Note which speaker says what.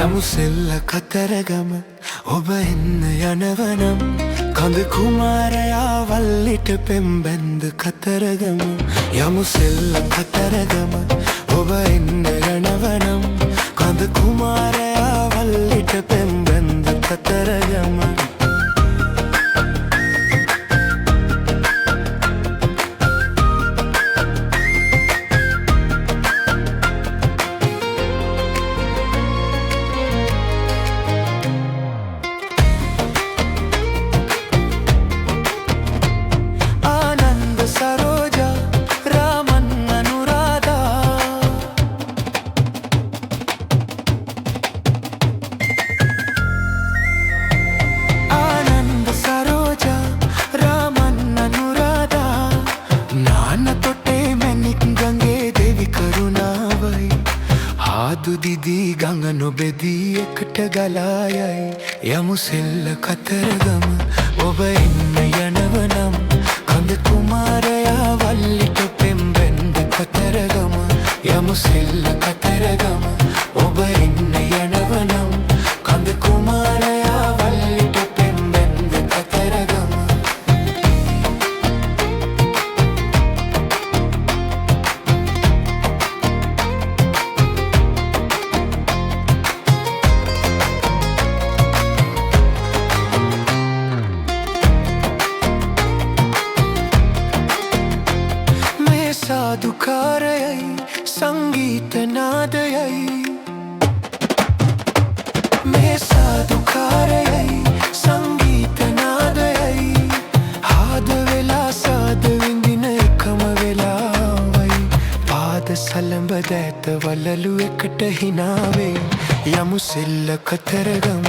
Speaker 1: යමු සෙල්ල කතරගම ඔබ එන්න යනවනම් කඳ කුමාරයා වල්ලිට පෙම්බැන්ද කතරගම යමු සෙල්ල කතරගම ඔබ එන්න යනවනම් කඳ කුමාරයා වල්ලිට පෙම්බැන්ද කතරගම දුදිදී ගඟ නොබෙදී එකට ගලායයි යමු සෙල්ල කතරගම ඔබ එන්න යනවනම් කඳ කුමාරයා වල්ලිට පෙම්බැන්ද කතරගම යමු සෙල්ල කතරගම ඔබ එන්න යනවනම් කඳ කුමාරයා වල්ලිට පෙම්බැන්ද කතරගම සාදුකාරයයි සංගීත නාදයයි මේ සාදුකාරයයි සංගීත නාදයයි ආද වෙලා සාද විඳින එකම වෙලාවයි පාද සලඹ දැත වලලු එකට හිනාවේ යමු සෙල්ල කතරගම